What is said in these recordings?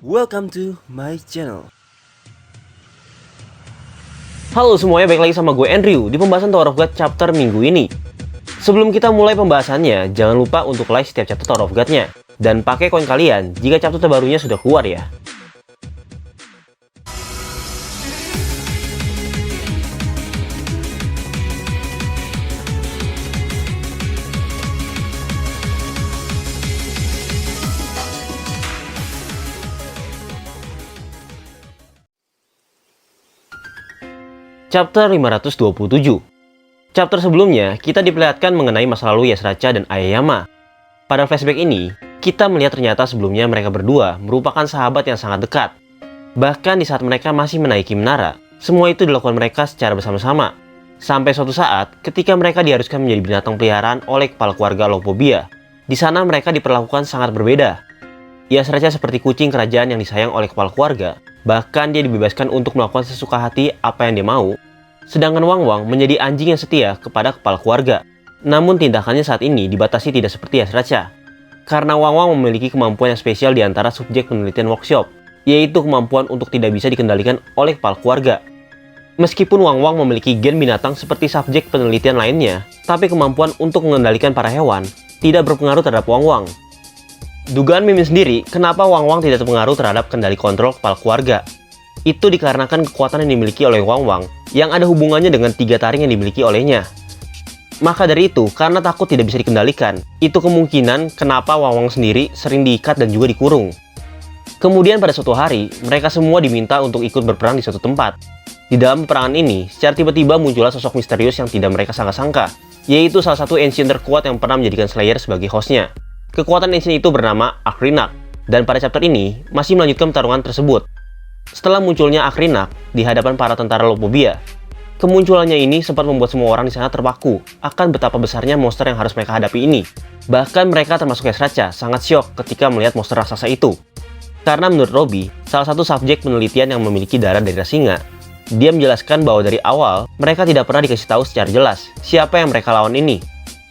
Welcome to my channel. Halo semuanya, balik lagi sama gue Andrew di pembahasan Tower of God chapter minggu ini. Sebelum kita mulai pembahasannya, jangan lupa untuk like setiap chapter Tower of God-nya dan pakai koin kalian jika chapter terbarunya sudah keluar ya. Chapter 527. Chapter sebelumnya, kita diperlihatkan mengenai masa lalu Yasracha dan Aoyama. Pada flashback ini, kita melihat ternyata sebelumnya mereka berdua merupakan sahabat yang sangat dekat. Bahkan di saat mereka masih menaiki menara, semua itu dilakukan mereka secara bersama-sama. Sampai suatu saat, ketika mereka diharuskan menjadi binatang peliharaan oleh kepala keluarga Lopobia, di sana mereka diperlakukan sangat berbeda. Yasracha seperti kucing kerajaan yang disayang oleh kepala keluarga, bahkan dia dibebaskan untuk melakukan sesuka hati apa yang dia mau. Sedangkan Wang Wang menjadi anjing yang setia kepada kepala keluarga. Namun tindakannya saat ini dibatasi tidak seperti Yasracha. Karena Wang Wang memiliki kemampuan yang spesial di antara subjek penelitian workshop, yaitu kemampuan untuk tidak bisa dikendalikan oleh kepala keluarga. Meskipun Wang Wang memiliki gen binatang seperti subjek penelitian lainnya, tapi kemampuan untuk mengendalikan para hewan tidak berpengaruh terhadap Wang Wang. Dugaan Mimin sendiri, kenapa Wang Wang tidak terpengaruh terhadap kendali kontrol kepala keluarga. Itu dikarenakan kekuatan yang dimiliki oleh Wang Wang yang ada hubungannya dengan 3 taring yang dimiliki olehnya. Maka dari itu, karena takut tidak bisa dikendalikan, itu kemungkinan kenapa Wang Wang sendiri sering diikat dan juga dikurung. Kemudian pada suatu hari, mereka semua diminta untuk ikut berperang di suatu tempat. Di dalam peperangan ini, secara tiba-tiba muncullah sosok misterius yang tidak mereka sangka-sangka, yaitu salah satu ancient terkuat yang pernah menjadikan Slayer sebagai hostnya. Kekuatan ancient itu bernama Akrinak, dan pada chapter ini masih melanjutkan pertarungan tersebut. Setelah munculnya Akrinak di hadapan para tentara Lopobia, kemunculannya ini sempat membuat semua orang di sana terpaku akan betapa besarnya monster yang harus mereka hadapi ini. Bahkan mereka termasuk Yasracha sangat syok ketika melihat monster raksasa itu. Karena menurut Robby, salah satu subjek penelitian yang memiliki darah dari singa, dia menjelaskan bahwa dari awal mereka tidak pernah dikasih tahu secara jelas siapa yang mereka lawan ini.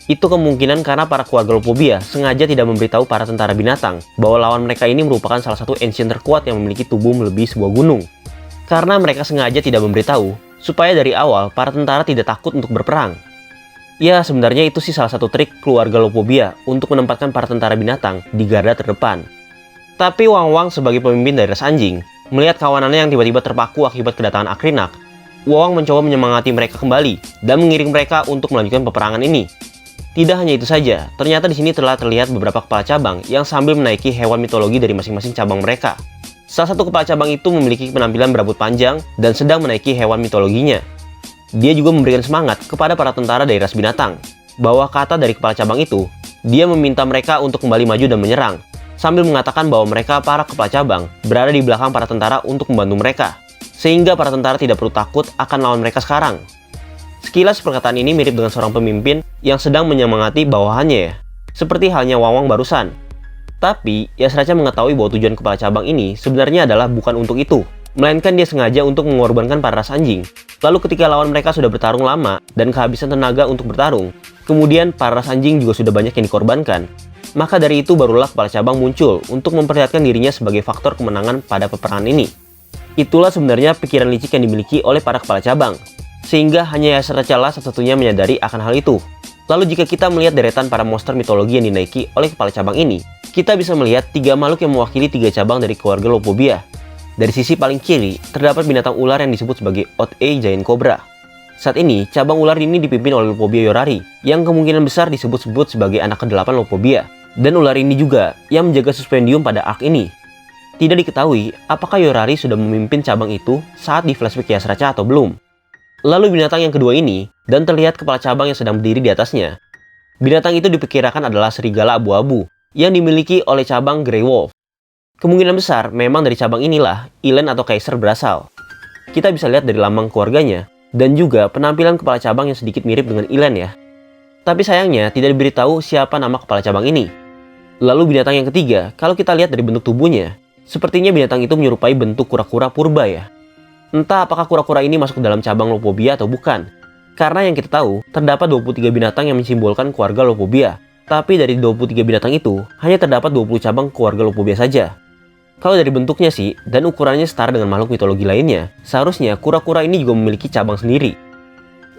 Itu kemungkinan karena para keluarga Lopobia sengaja tidak memberitahu para tentara binatang bahwa lawan mereka ini merupakan salah satu ancient terkuat yang memiliki tubuh melebihi sebuah gunung. Karena mereka sengaja tidak memberitahu, supaya dari awal para tentara tidak takut untuk berperang. Ya, sebenarnya itu sih salah satu trik keluarga Lopobia untuk menempatkan para tentara binatang di garda terdepan. Tapi Wang Wang sebagai pemimpin dari ras anjing, melihat kawanannya yang tiba-tiba terpaku akibat kedatangan Akrinak, Wang Wang mencoba menyemangati mereka kembali dan mengiring mereka untuk melanjutkan peperangan ini. Tidak hanya itu saja, ternyata di sini telah terlihat beberapa kepala cabang yang sambil menaiki hewan mitologi dari masing-masing cabang mereka. Salah satu kepala cabang itu memiliki penampilan berambut panjang dan sedang menaiki hewan mitologinya. Dia juga memberikan semangat kepada para tentara dari ras binatang. Bahwa kata dari kepala cabang itu, dia meminta mereka untuk kembali maju dan menyerang, sambil mengatakan bahwa mereka para kepala cabang berada di belakang para tentara untuk membantu mereka, sehingga para tentara tidak perlu takut akan lawan mereka sekarang. Sekilas perkataan ini mirip dengan seorang pemimpin yang sedang menyemangati bawahannya ya, seperti halnya Wang Wang barusan. Tapi, Yasracha mengetahui bahwa tujuan kepala cabang ini sebenarnya adalah bukan untuk itu, melainkan dia sengaja untuk mengorbankan para ras anjing. Lalu ketika lawan mereka sudah bertarung lama dan kehabisan tenaga untuk bertarung, kemudian para ras anjing juga sudah banyak yang dikorbankan, maka dari itu barulah kepala cabang muncul untuk memperlihatkan dirinya sebagai faktor kemenangan pada peperangan ini. Itulah sebenarnya pikiran licik yang dimiliki oleh para kepala cabang. Sehingga hanya Yasracha lah satu-satunya menyadari akan hal itu. Lalu jika kita melihat deretan para monster mitologi yang dinaiki oleh kepala cabang ini, kita bisa melihat 3 makhluk yang mewakili 3 cabang dari keluarga Lopobia. Dari sisi paling kiri, terdapat binatang ular yang disebut sebagai Oat-A Giant Cobra. Saat ini, cabang ular ini dipimpin oleh Lopobia Yorari, yang kemungkinan besar disebut-sebut sebagai anak ke-8 Lopobia. Dan ular ini juga yang menjaga suspendium pada arc ini. Tidak diketahui apakah Yorari sudah memimpin cabang itu saat di flashback Yasracha atau belum. Lalu binatang yang kedua ini, dan terlihat kepala cabang yang sedang berdiri di atasnya. Binatang itu diperkirakan adalah serigala abu-abu, yang dimiliki oleh cabang Grey Wolf. Kemungkinan besar memang dari cabang inilah Ilen atau Kaiser berasal. Kita bisa lihat dari lambang keluarganya, dan juga penampilan kepala cabang yang sedikit mirip dengan Ilen ya. Tapi sayangnya tidak diberitahu siapa nama kepala cabang ini. Lalu binatang yang ketiga, kalau kita lihat dari bentuk tubuhnya, sepertinya binatang itu menyerupai bentuk kura-kura purba ya. Entah apakah kura-kura ini masuk ke dalam cabang Lopobia atau bukan. Karena yang kita tahu, terdapat 23 binatang yang mensimbolkan keluarga Lopobia. Tapi dari 23 binatang itu, hanya terdapat 20 cabang keluarga Lopobia saja. Kalau dari bentuknya sih, dan ukurannya setara dengan makhluk mitologi lainnya, seharusnya kura-kura ini juga memiliki cabang sendiri.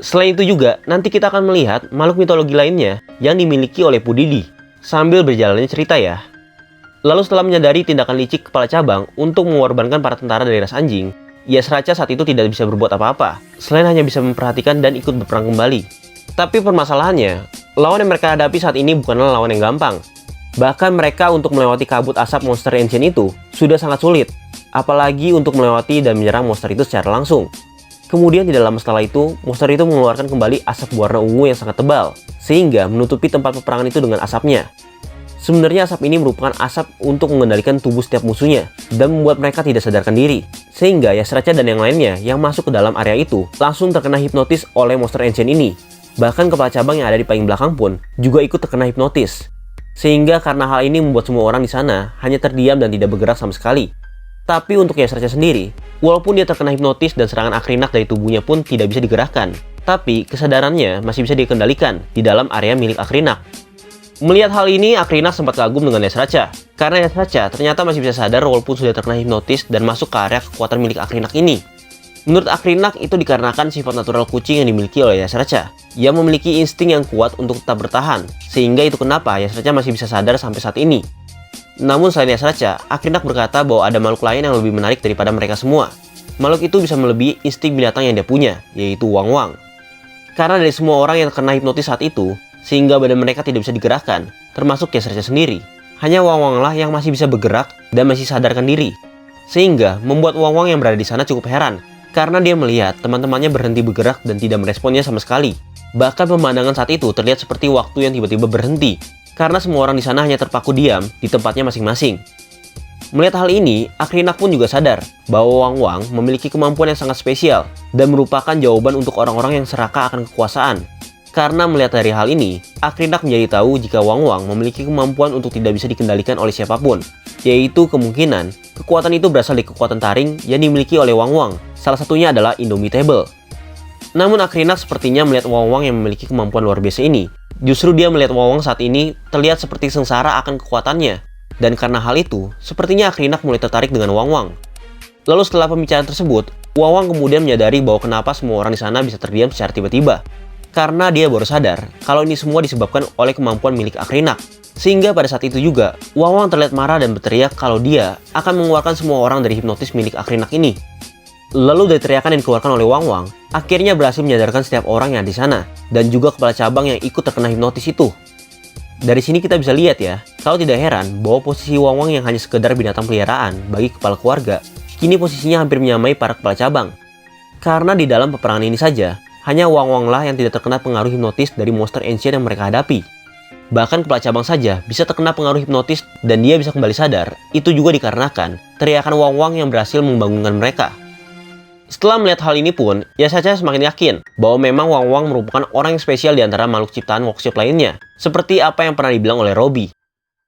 Selain itu juga, nanti kita akan melihat makhluk mitologi lainnya yang dimiliki oleh Pudidi, sambil berjalannya cerita ya. Lalu setelah menyadari tindakan licik kepala cabang untuk mengorbankan para tentara dari ras anjing, Yasraca saat itu tidak bisa berbuat apa-apa, selain hanya bisa memperhatikan dan ikut berperang kembali. Tapi permasalahannya, lawan yang mereka hadapi saat ini bukanlah lawan yang gampang. Bahkan mereka untuk melewati kabut asap monster ancient itu sudah sangat sulit, apalagi untuk melewati dan menyerang monster itu secara langsung. Kemudian tidak lama setelah itu, monster itu mengeluarkan kembali asap berwarna ungu yang sangat tebal, sehingga menutupi tempat peperangan itu dengan asapnya. Sebenarnya asap ini merupakan asap untuk mengendalikan tubuh setiap musuhnya, dan membuat mereka tidak sadarkan diri. Sehingga Yasraca dan yang lainnya yang masuk ke dalam area itu langsung terkena hipnotis oleh monster ancient ini. Bahkan kepala cabang yang ada di paling belakang pun juga ikut terkena hipnotis. Sehingga karena hal ini membuat semua orang di sana hanya terdiam dan tidak bergerak sama sekali. Tapi untuk Yasraca sendiri, walaupun dia terkena hipnotis dan serangan akrinak dari tubuhnya pun tidak bisa digerakkan, tapi kesadarannya masih bisa dikendalikan di dalam area milik akrinak. Melihat hal ini, Akrinak sempat kagum dengan Yasraca, karena Yasraca ternyata masih bisa sadar walaupun sudah terkena hipnotis dan masuk ke area kekuatan milik Akrinak ini. Menurut Akrinak, itu dikarenakan sifat natural kucing yang dimiliki oleh Yasraca, yang memiliki insting yang kuat untuk tetap bertahan, sehingga itu kenapa Yasraca masih bisa sadar sampai saat ini. Namun selain Yasraca, Akrinak berkata bahwa ada makhluk lain yang lebih menarik daripada mereka semua. Makhluk itu bisa melebihi insting binatang yang dia punya, yaitu Wang-Wang. Karena dari semua orang yang terkena hipnotis saat itu, sehingga badan mereka tidak bisa digerakkan, termasuk Yasraca sendiri, hanya Wang-Wang lah yang masih bisa bergerak dan masih sadarkan diri. Sehingga membuat Wang-Wang yang berada di sana cukup heran, karena dia melihat teman-temannya berhenti bergerak dan tidak meresponnya sama sekali. Bahkan pemandangan saat itu terlihat seperti waktu yang tiba-tiba berhenti, karena semua orang di sana hanya terpaku diam di tempatnya masing-masing. Melihat hal ini, Akrinak pun juga sadar bahwa Wang-Wang memiliki kemampuan yang sangat spesial dan merupakan jawaban untuk orang-orang yang serakah akan kekuasaan. Karena melihat dari hal ini, Akrinak menjadi tahu jika Wang-Wang memiliki kemampuan untuk tidak bisa dikendalikan oleh siapapun, yaitu kemungkinan kekuatan itu berasal dari kekuatan taring yang dimiliki oleh Wang-Wang. Salah satunya adalah Indomitable. Namun Akrinak sepertinya melihat Wang-Wang yang memiliki kemampuan luar biasa ini. Justru dia melihat Wang-Wang saat ini terlihat seperti sengsara akan kekuatannya. Dan karena hal itu, sepertinya Akrinak mulai tertarik dengan Wang-Wang. Lalu setelah pembicaraan tersebut, Wang-Wang kemudian menyadari bahwa kenapa semua orang di sana bisa terdiam secara tiba-tiba. Karena dia baru sadar kalau ini semua disebabkan oleh kemampuan milik Akrinak. Sehingga pada saat itu juga, Wang-Wang terlihat marah dan berteriak kalau dia akan mengeluarkan semua orang dari hipnotis milik Akrinak ini. Lalu dari teriakan yang dikeluarkan oleh Wang-Wang, akhirnya berhasil menyadarkan setiap orang yang ada di sana, dan juga kepala cabang yang ikut terkena hipnotis itu. Dari sini kita bisa lihat ya, kalau tidak heran bahwa posisi Wang-Wang yang hanya sekedar binatang peliharaan bagi kepala keluarga, kini posisinya hampir menyamai para kepala cabang. Karena di dalam peperangan ini saja, hanya Wang-Wang lah yang tidak terkena pengaruh hipnotis dari monster ancient yang mereka hadapi. Bahkan kepala cabang saja bisa terkena pengaruh hipnotis dan dia bisa kembali sadar, itu juga dikarenakan teriakan Wang-Wang yang berhasil membangunkan mereka. Setelah melihat hal ini pun, Yasraca semakin yakin bahwa memang Wang-Wang merupakan orang yang spesial di antara makhluk ciptaan workshop lainnya, seperti apa yang pernah dibilang oleh Robby.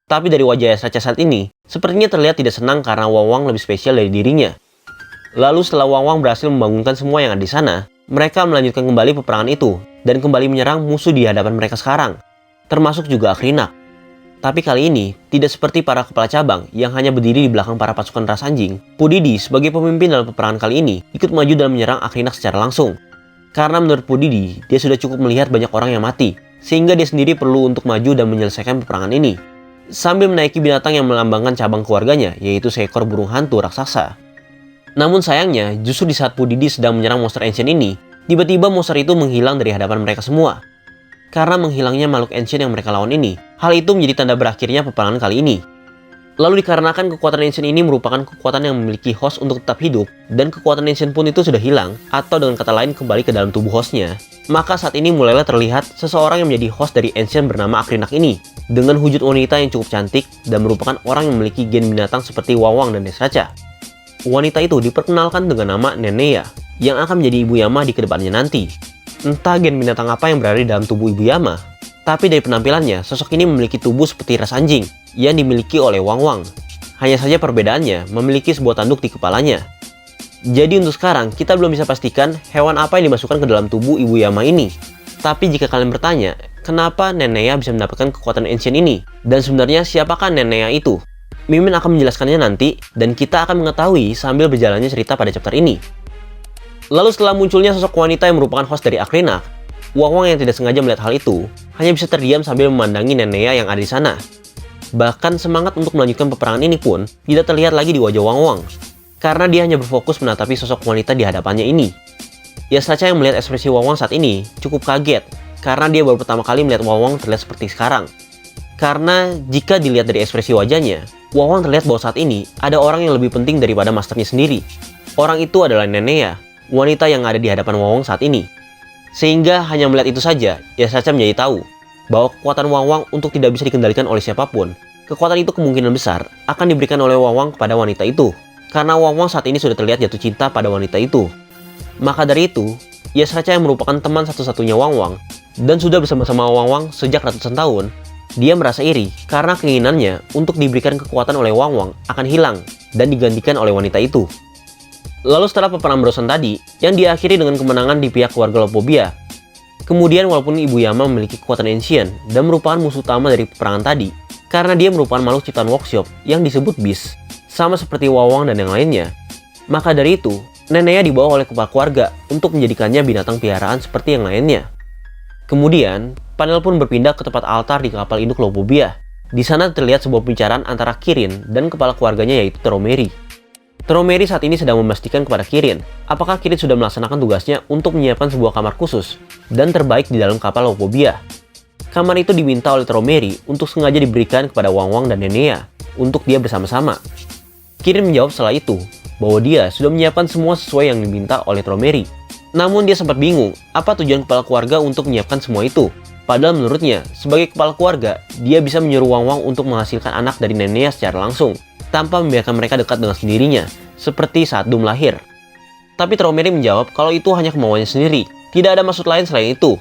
Tapi dari wajah Yasraca saat ini, sepertinya terlihat tidak senang karena Wang-Wang lebih spesial dari dirinya. Lalu setelah Wang-Wang berhasil membangunkan semua yang ada di sana, mereka melanjutkan kembali peperangan itu dan kembali menyerang musuh di hadapan mereka sekarang, termasuk juga Akrinak. Tapi kali ini, tidak seperti para kepala cabang yang hanya berdiri di belakang para pasukan ras anjing, Pudidi sebagai pemimpin dalam peperangan kali ini ikut maju dalam menyerang Akrinak secara langsung. Karena menurut Pudidi, dia sudah cukup melihat banyak orang yang mati, sehingga dia sendiri perlu untuk maju dan menyelesaikan peperangan ini. Sambil menaiki binatang yang melambangkan cabang keluarganya, yaitu seekor burung hantu raksasa. Namun sayangnya, justru di saat Pudidi sedang menyerang monster ancient ini, tiba-tiba monster itu menghilang dari hadapan mereka semua. Karena menghilangnya makhluk ancient yang mereka lawan ini, hal itu menjadi tanda berakhirnya peperangan kali ini. Lalu dikarenakan kekuatan ancient ini merupakan kekuatan yang memiliki host untuk tetap hidup, dan kekuatan ancient pun itu sudah hilang, atau dengan kata lain kembali ke dalam tubuh hostnya, maka saat ini mulailah terlihat seseorang yang menjadi host dari ancient bernama Akrinak ini, dengan wujud wanita yang cukup cantik, dan merupakan orang yang memiliki gen binatang seperti Wang-Wang dan Yasraca. Wanita itu diperkenalkan dengan nama Nenea, yang akan menjadi ibu Yama di kedepannya nanti. Entah gen binatang apa yang berada di dalam tubuh ibu Yama, tapi dari penampilannya, sosok ini memiliki tubuh seperti ras anjing yang dimiliki oleh Wang-Wang. Hanya saja perbedaannya memiliki sebuah tanduk di kepalanya. Jadi untuk sekarang, kita belum bisa pastikan hewan apa yang dimasukkan ke dalam tubuh ibu Yama ini. Tapi jika kalian bertanya, kenapa Nenea bisa mendapatkan kekuatan ancient ini? Dan sebenarnya siapakah Nenea itu? Mimin akan menjelaskannya nanti, dan kita akan mengetahui sambil berjalannya cerita pada chapter ini. Lalu setelah munculnya sosok wanita yang merupakan host dari Akrinak, Wang Wang yang tidak sengaja melihat hal itu, hanya bisa terdiam sambil memandangi Nenea yang ada di sana. Bahkan semangat untuk melanjutkan peperangan ini pun tidak terlihat lagi di wajah Wang Wang, karena dia hanya berfokus menatapi sosok wanita di hadapannya ini. Yasraca yang melihat ekspresi Wang Wang saat ini cukup kaget, karena dia baru pertama kali melihat Wang Wang terlihat seperti sekarang. Karena jika dilihat dari ekspresi wajahnya, Wang Wang terlihat bahwa saat ini ada orang yang lebih penting daripada masternya sendiri. Orang itu adalah Nenea, wanita yang ada di hadapan Wang Wang saat ini. Sehingga hanya melihat itu saja, Yasraca menjadi tahu bahwa kekuatan Wang Wang untuk tidak bisa dikendalikan oleh siapapun. Kekuatan itu kemungkinan besar akan diberikan oleh Wang Wang kepada wanita itu, karena Wang Wang saat ini sudah terlihat jatuh cinta pada wanita itu. Maka dari itu, Yasraca yang merupakan teman satu-satunya Wang Wang dan sudah bersama-sama Wang Wang sejak ratusan tahun, dia merasa iri karena keinginannya untuk diberikan kekuatan oleh Wang Wang akan hilang dan digantikan oleh wanita itu. Lalu setelah peperangan Brosan tadi, yang diakhiri dengan kemenangan di pihak keluarga Lopobia, kemudian walaupun Ibu Yama memiliki kekuatan ancient dan merupakan musuh utama dari peperangan tadi, karena dia merupakan makhluk ciptaan workshop yang disebut Beast, sama seperti Wang Wang dan yang lainnya, maka dari itu, Nenea dibawa oleh kepala keluarga untuk menjadikannya binatang piaraan seperti yang lainnya. Kemudian, panel pun berpindah ke tempat altar di kapal induk Lopobia. Di sana terlihat sebuah pembicaraan antara Kirin dan kepala keluarganya yaitu Teromeri. Teromeri saat ini sedang memastikan kepada Kirin apakah Kirin sudah melaksanakan tugasnya untuk menyiapkan sebuah kamar khusus dan terbaik di dalam kapal Lopobia. Kamar itu diminta oleh Teromeri untuk sengaja diberikan kepada Wang Wang dan Nenea untuk dia bersama-sama. Kirin menjawab setelah itu bahwa dia sudah menyiapkan semua sesuai yang diminta oleh Teromeri. Namun dia sempat bingung apa tujuan kepala keluarga untuk menyiapkan semua itu. Padahal menurutnya, sebagai kepala keluarga, dia bisa menyuruh Wang Wang untuk menghasilkan anak dari Nenea secara langsung, tanpa membiarkan mereka dekat dengan sendirinya, seperti saat Dum lahir. Tapi Teromeri menjawab kalau itu hanya kemauannya sendiri, tidak ada maksud lain selain itu.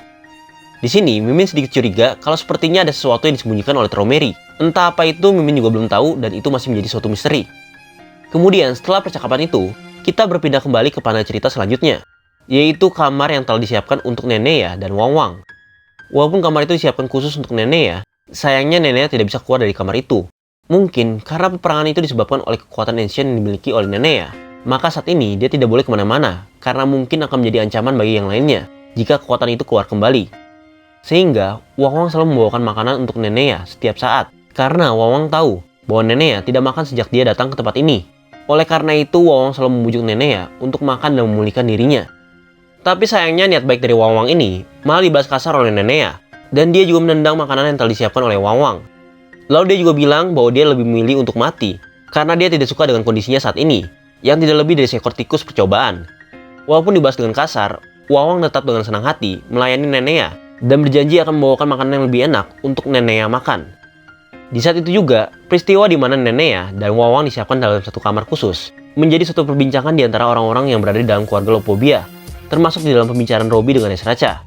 Di sini, Mimin sedikit curiga kalau sepertinya ada sesuatu yang disembunyikan oleh Teromeri. Entah apa itu, Mimin juga belum tahu dan itu masih menjadi suatu misteri. Kemudian, setelah percakapan itu, kita berpindah kembali ke panel cerita selanjutnya, yaitu kamar yang telah disiapkan untuk Nenea dan Wang Wang. Walaupun kamar itu disiapkan khusus untuk Nenea, sayangnya Nenea tidak bisa keluar dari kamar itu. Mungkin karena peperangan itu disebabkan oleh kekuatan ancient yang dimiliki oleh Nenea, maka saat ini dia tidak boleh kemana-mana, karena mungkin akan menjadi ancaman bagi yang lainnya jika kekuatan itu keluar kembali. Sehingga, Wang Wang selalu membawakan makanan untuk Nenea setiap saat, karena Wang Wang tahu bahwa Nenea tidak makan sejak dia datang ke tempat ini. Oleh karena itu, Wang Wang selalu membujuk Nenea untuk makan dan memulihkan dirinya. Tapi sayangnya niat baik dari Wang Wang ini malah dibalas kasar oleh Nenea, dan dia juga menendang makanan yang telah disiapkan oleh Wang Wang. Lalu dia juga bilang bahwa dia lebih memilih untuk mati, karena dia tidak suka dengan kondisinya saat ini, yang tidak lebih dari seekor tikus percobaan. Walaupun dibalas dengan kasar, Wang Wang tetap dengan senang hati melayani Nenea, dan berjanji akan membawakan makanan yang lebih enak untuk Nenea makan. Di saat itu juga, peristiwa di mana Nenea dan Wang Wang disiapkan dalam satu kamar khusus, menjadi suatu perbincangan di antara orang-orang yang berada di dalam keluarga Lopobia, termasuk di dalam pembicaraan Robby dengan Yasraca.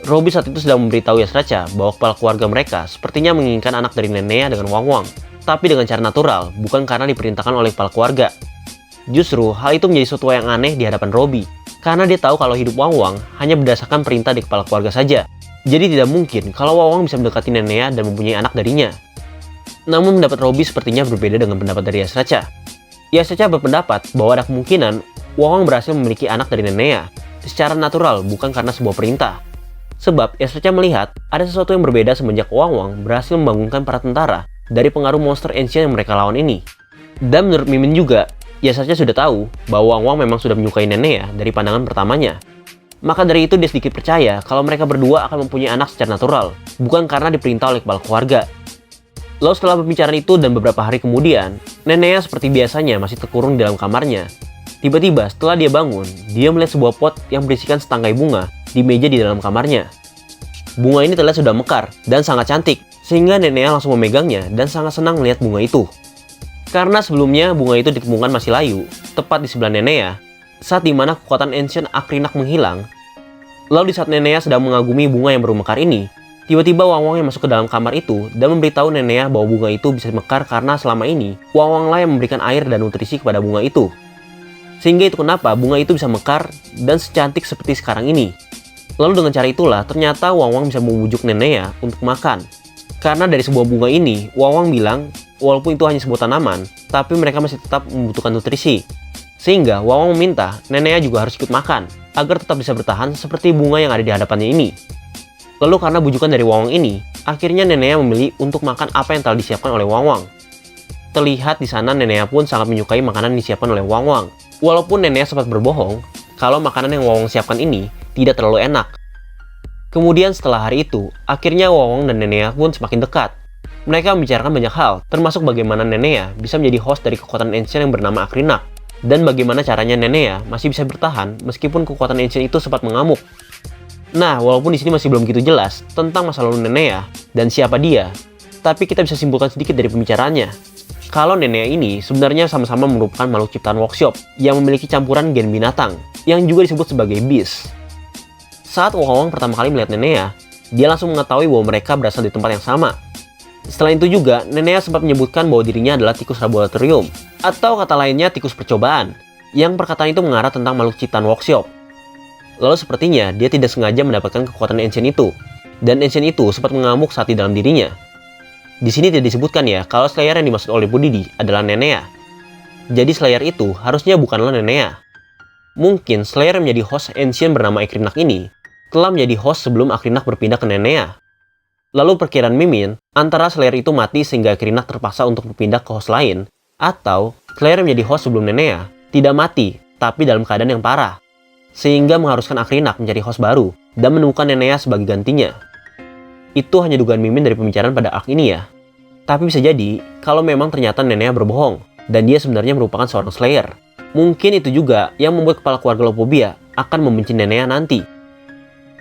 Robby saat itu sedang memberitahu Yasraca bahwa kepala keluarga mereka sepertinya menginginkan anak dari Nenea dengan Wang Wang, tapi dengan cara natural, bukan karena diperintahkan oleh kepala keluarga. Justru, hal itu menjadi sesuatu yang aneh di hadapan Robby, karena dia tahu kalau hidup Wang Wang hanya berdasarkan perintah dari kepala keluarga saja. Jadi tidak mungkin kalau Wang Wang bisa mendekati Nenea dan mempunyai anak darinya. Namun pendapat Robby sepertinya berbeda dengan pendapat dari Yasraca. Yasraca berpendapat bahwa ada kemungkinan Wang Wang berhasil memiliki anak dari Nenea secara natural, bukan karena sebuah perintah. Sebab Yasraca melihat ada sesuatu yang berbeda semenjak Wang Wang berhasil membangunkan para tentara dari pengaruh monster ancient yang mereka lawan ini. Dan menurut Mimin juga, Yasraca sudah tahu bahwa Wang Wang memang sudah menyukai Nenea dari pandangan pertamanya. Maka dari itu dia sedikit percaya kalau mereka berdua akan mempunyai anak secara natural, bukan karena diperintah oleh kepala keluarga. Lalu setelah pembicaraan itu dan beberapa hari kemudian, Nenea seperti biasanya masih terkurung di dalam kamarnya. Tiba-tiba setelah dia bangun, dia melihat sebuah pot yang berisikan setangkai bunga di meja di dalam kamarnya. Bunga ini terlihat sudah mekar dan sangat cantik, sehingga Nenea langsung memegangnya dan sangat senang melihat bunga itu. Karena sebelumnya bunga itu ditemukan masih layu, tepat di sebelah Nenea, saat dimana kekuatan ancient Akrinak menghilang. Lalu di saat Nenea sedang mengagumi bunga yang baru mekar ini, tiba-tiba Wang Wang yang masuk ke dalam kamar itu dan memberitahu Nenea bahwa bunga itu bisa mekar karena selama ini Wang Wang lah yang memberikan air dan nutrisi kepada bunga itu. Sehingga itu kenapa bunga itu bisa mekar dan secantik seperti sekarang ini. Lalu dengan cara itulah ternyata Wang Wang bisa membujuk Nenea untuk makan. Karena dari sebuah bunga ini, Wang Wang bilang walaupun itu hanya sebuah tanaman, tapi mereka masih tetap membutuhkan nutrisi. Sehingga Wawang meminta Nenea juga harus ikut makan, agar tetap bisa bertahan seperti bunga yang ada di hadapannya ini. Lalu karena bujukan dari Wawang ini, akhirnya Nenea memilih untuk makan apa yang telah disiapkan oleh Wawang. Terlihat di sana Nenea pun sangat menyukai makanan yang disiapkan oleh Wawang. Walaupun Nenea sempat berbohong, kalau makanan yang Wawang siapkan ini tidak terlalu enak. Kemudian setelah hari itu, akhirnya Wawang dan Nenea pun semakin dekat. Mereka membicarakan banyak hal, termasuk bagaimana Nenea bisa menjadi host dari kekuatan ancient yang bernama Akrinak, dan bagaimana caranya Nenea masih bisa bertahan meskipun kekuatan ancient itu sempat mengamuk. Nah, walaupun di sini masih belum begitu jelas tentang masa lalu Nenea dan siapa dia, tapi kita bisa simpulkan sedikit dari pembicaraannya. Kalau Nenea ini sebenarnya sama-sama merupakan makhluk ciptaan workshop yang memiliki campuran gen binatang, yang juga disebut sebagai beast. Saat Wawang pertama kali melihat Nenea, dia langsung mengetahui bahwa mereka berasal di tempat yang sama. Setelah itu juga, Nenea sempat menyebutkan bahwa dirinya adalah tikus laboratorium, atau kata lainnya tikus percobaan, yang perkataan itu mengarah tentang makhluk ciptaan workshop. Lalu sepertinya dia tidak sengaja mendapatkan kekuatan ancient itu, dan ancient itu sempat mengamuk saat di dalam dirinya. Di sini tidak disebutkan ya kalau Slayer yang dimaksud oleh Budidi adalah Nenea. Jadi Slayer itu harusnya bukanlah Nenea. Mungkin Slayer yang menjadi host ancient bernama Akrinak ini telah menjadi host sebelum Akrinak berpindah ke Nenea. Lalu perkiraan Mimin, antara Slayer itu mati sehingga Akrinak terpaksa untuk berpindah ke host lain, atau Slayer yang menjadi host sebelum Nenea tidak mati, tapi dalam keadaan yang parah, sehingga mengharuskan Akrinak menjadi host baru dan menemukan Nenea sebagai gantinya. Itu hanya dugaan Mimin dari pembicaraan pada arc ini ya. Tapi bisa jadi, kalau memang ternyata Nenea berbohong, dan dia sebenarnya merupakan seorang Slayer. Mungkin itu juga yang membuat kepala keluarga Lopobia akan membenci Nenea nanti.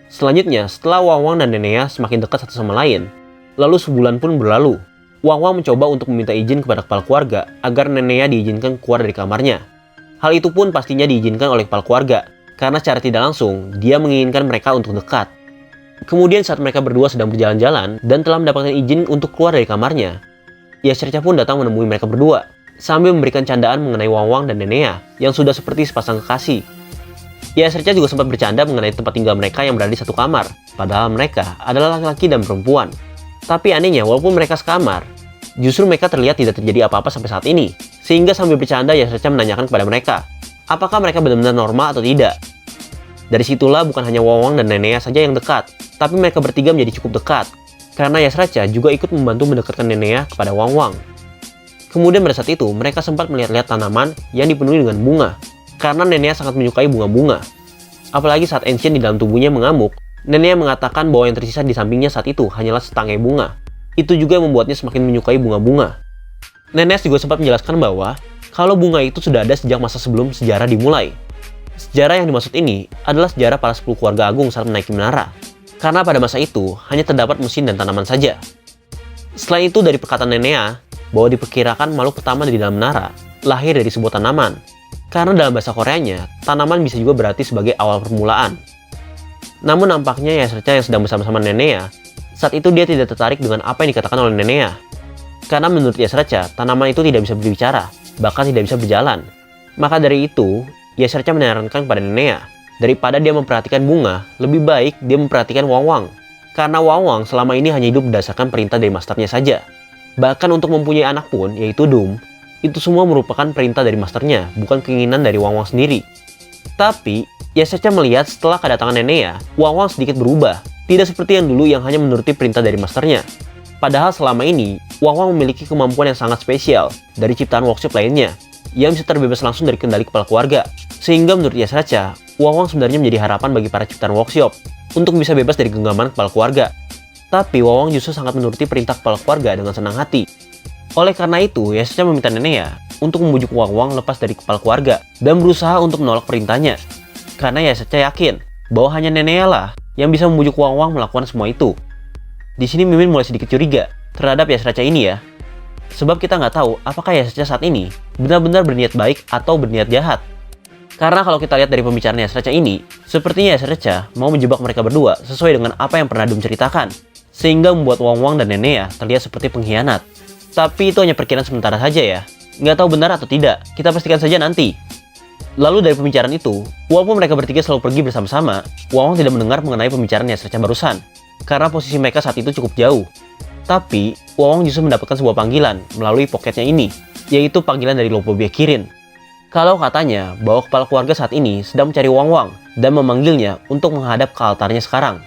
Selanjutnya, setelah Wawang dan Nenea semakin dekat satu sama lain, lalu sebulan pun berlalu. Wawang mencoba untuk meminta izin kepada kepala keluarga agar Nenea diizinkan keluar dari kamarnya. Hal itu pun pastinya diizinkan oleh kepala keluarga, karena secara tidak langsung, dia menginginkan mereka untuk dekat. Kemudian saat mereka berdua sedang berjalan-jalan dan telah mendapatkan izin untuk keluar dari kamarnya, Yasirca pun datang menemui mereka berdua, sambil memberikan candaan mengenai Wawang dan Nenea yang sudah seperti sepasang kekasih. Yasirca juga sempat bercanda mengenai tempat tinggal mereka yang berada di satu kamar, padahal mereka adalah laki-laki dan perempuan. Tapi anehnya, walaupun mereka sekamar, justru mereka terlihat tidak terjadi apa-apa sampai saat ini. Sehingga sambil bercanda, Yasirca menanyakan kepada mereka, apakah mereka benar-benar normal atau tidak. Dari situlah bukan hanya Wawang dan Nenea saja yang dekat, tapi mereka bertiga menjadi cukup dekat, karena Yasirca juga ikut membantu mendekatkan Nenea kepada Wawang. Kemudian pada saat itu, mereka sempat melihat-lihat tanaman yang dipenuhi dengan bunga, karena Nenea sangat menyukai bunga-bunga. Apalagi saat ancient di dalam tubuhnya mengamuk, Nenea mengatakan bahwa yang tersisa di sampingnya saat itu hanyalah setangkai bunga. Itu juga yang membuatnya semakin menyukai bunga-bunga. Nenea juga sempat menjelaskan bahwa kalau bunga itu sudah ada sejak masa sebelum sejarah dimulai. Sejarah yang dimaksud ini adalah sejarah para 10 keluarga agung saat menaiki menara. Karena pada masa itu hanya terdapat mesin dan tanaman saja. Selain itu dari perkataan Nenea, bahwa diperkirakan makhluk pertama di dalam menara lahir dari sebuah tanaman. Karena dalam bahasa Koreanya, tanaman bisa juga berarti sebagai awal permulaan. Namun nampaknya Yasirca yang sedang bersama-sama Nenea, saat itu dia tidak tertarik dengan apa yang dikatakan oleh Nenea. Karena menurut Yasirca, tanaman itu tidak bisa berbicara, bahkan tidak bisa berjalan. Maka dari itu, Yasirca menyarankan kepada Nenea, daripada dia memperhatikan bunga, lebih baik dia memperhatikan Wawang. Karena Wawang selama ini hanya hidup berdasarkan perintah dari masternya saja. Bahkan untuk mempunyai anak pun, yaitu Doom, itu semua merupakan perintah dari masternya, bukan keinginan dari Wawang sendiri. Tapi, Yasirca melihat setelah kedatangan Nenea, Wawang sedikit berubah. Tidak seperti yang dulu yang hanya menuruti perintah dari masternya. Padahal selama ini, Wawang memiliki kemampuan yang sangat spesial dari ciptaan workshop lainnya, yang bisa terbebas langsung dari kendali kepala keluarga. Sehingga menurut Yasirca, Wawang sebenarnya menjadi harapan bagi para ciptaan workshop, untuk bisa bebas dari genggaman kepala keluarga. Tapi Wawang justru sangat menuruti perintah kepala keluarga dengan senang hati. Oleh karena itu, Yasirca meminta Nenea untuk membujuk Wawang lepas dari kepala keluarga dan berusaha untuk menolak perintahnya. Karena Yasirca yakin bahwa hanya Nenea lah yang bisa membujuk Wawang melakukan semua itu. Di sini Mimin mulai sedikit curiga terhadap Yasirca ini ya. Sebab kita nggak tahu apakah Yasirca saat ini benar-benar berniat baik atau berniat jahat. Karena kalau kita lihat dari pembicaraan Yasirca ini, sepertinya Yasirca mau menjebak mereka berdua sesuai dengan apa yang pernah Doom ceritakan. Sehingga membuat Wawang dan Nenea terlihat seperti pengkhianat. Tapi itu hanya perkiraan sementara saja ya. Nggak tahu benar atau tidak, kita pastikan saja nanti. Lalu dari pembicaraan itu, walaupun mereka bertiga selalu pergi bersama-sama, Wawang tidak mendengar mengenai pembicaraan Yasirca barusan. Karena posisi mereka saat itu cukup jauh. Tapi, Wawang justru mendapatkan sebuah panggilan melalui poketnya ini, yaitu panggilan dari Lopobia Kirin. Kalau katanya bahwa kepala keluarga saat ini sedang mencari Wawang dan memanggilnya untuk menghadap ke altarnya sekarang.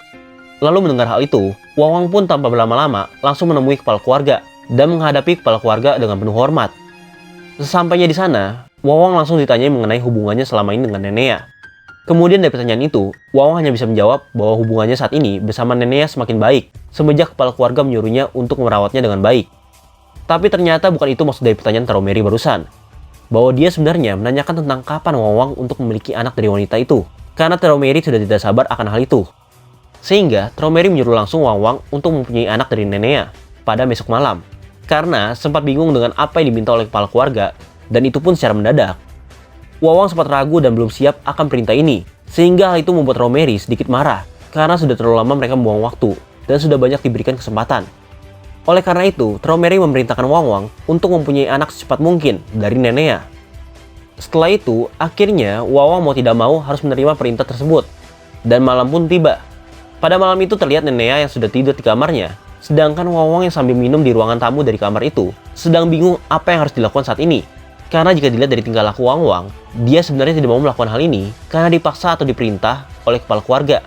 Lalu mendengar hal itu, Wawang pun tanpa berlama-lama langsung menemui kepala keluarga dan menghadapi kepala keluarga dengan penuh hormat. Sesampainya di sana, Wawang langsung ditanyai mengenai hubungannya selama ini dengan Nenea. Kemudian dari pertanyaan itu, Wawang hanya bisa menjawab bahwa hubungannya saat ini bersama Nenea semakin baik semenjak kepala keluarga menyuruhnya untuk merawatnya dengan baik. Tapi ternyata bukan itu maksud dari pertanyaan Taromeri barusan. Bahwa dia sebenarnya menanyakan tentang kapan Wawang untuk memiliki anak dari wanita itu. Karena Taromeri sudah tidak sabar akan hal itu. Sehingga Taromeri menyuruh langsung Wawang untuk mempunyai anak dari Nenea pada besok malam. Karena sempat bingung dengan apa yang diminta oleh kepala keluarga, dan itu pun secara mendadak. Wawang sempat ragu dan belum siap akan perintah ini, sehingga hal itu membuat Taromeri sedikit marah, karena sudah terlalu lama mereka membuang waktu, dan sudah banyak diberikan kesempatan. Oleh karena itu, Taromeri memerintahkan Wawang untuk mempunyai anak secepat mungkin dari Nenea. Setelah itu, akhirnya Wawang mau tidak mau harus menerima perintah tersebut, dan malam pun tiba. Pada malam itu terlihat Nenea yang sudah tidur di kamarnya, sedangkan Wawang yang sambil minum di ruangan tamu dari kamar itu, sedang bingung apa yang harus dilakukan saat ini. Karena jika dilihat dari tingkah laku Wawang, dia sebenarnya tidak mau melakukan hal ini karena dipaksa atau diperintah oleh kepala keluarga.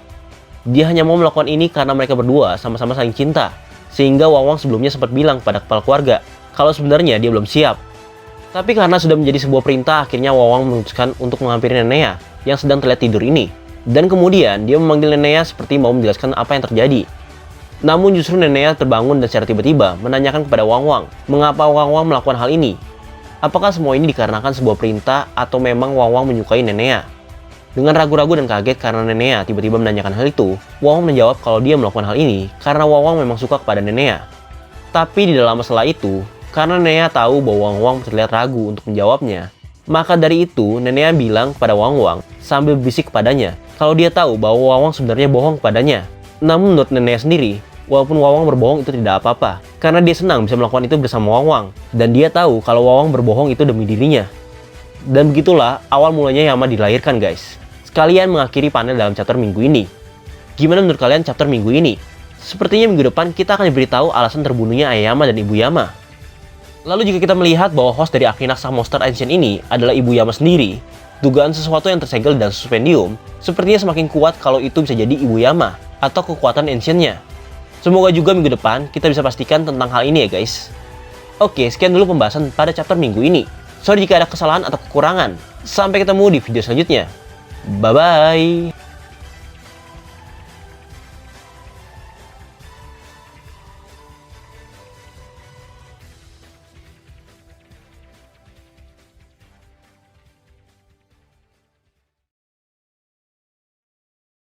Dia hanya mau melakukan ini karena mereka berdua sama-sama saling cinta. Sehingga Wawang sebelumnya sempat bilang pada kepala keluarga kalau sebenarnya dia belum siap. Tapi karena sudah menjadi sebuah perintah, akhirnya Wawang memutuskan untuk menghampiri Nenea yang sedang terlihat tidur ini. Dan kemudian dia memanggil Nenea seperti mau menjelaskan apa yang terjadi. Namun justru Nenea terbangun dan secara tiba-tiba menanyakan kepada Wawang mengapa Wawang melakukan hal ini. Apakah semua ini dikarenakan sebuah perintah atau memang Wawang menyukai Nenea? Dengan ragu-ragu dan kaget karena Nenea tiba-tiba menanyakan hal itu, Wawang menjawab kalau dia melakukan hal ini karena Wawang memang suka kepada Nenea. Tapi di dalam masalah itu, karena Nenea tahu bahwa Wawang terlihat ragu untuk menjawabnya, maka dari itu Nenea bilang kepada Wawang sambil berbisik kepadanya kalau dia tahu bahwa Wawang sebenarnya bohong kepadanya. Namun menurut Nenea sendiri, walaupun Wawang berbohong itu tidak apa-apa, karena dia senang bisa melakukan itu bersama Wawang, dan dia tahu kalau Wawang berbohong itu demi dirinya. Dan begitulah awal mulanya Yama dilahirkan guys. Sekalian mengakhiri panel dalam chapter minggu ini. Gimana menurut kalian chapter minggu ini? Sepertinya minggu depan kita akan diberitahu alasan terbunuhnya Ayama dan Ibu Yama. Lalu jika kita melihat bahwa host dari Akinaksah Monster Ancient ini adalah Ibu Yama sendiri, dugaan sesuatu yang tersegel dan suspendium sepertinya semakin kuat kalau itu bisa jadi Ibu Yama atau kekuatan Ancient-nya. Semoga juga minggu depan kita bisa pastikan tentang hal ini ya guys. Oke, sekian dulu pembahasan pada chapter minggu ini. Sorry jika ada kesalahan atau kekurangan. Sampai ketemu di video selanjutnya. Bye-bye.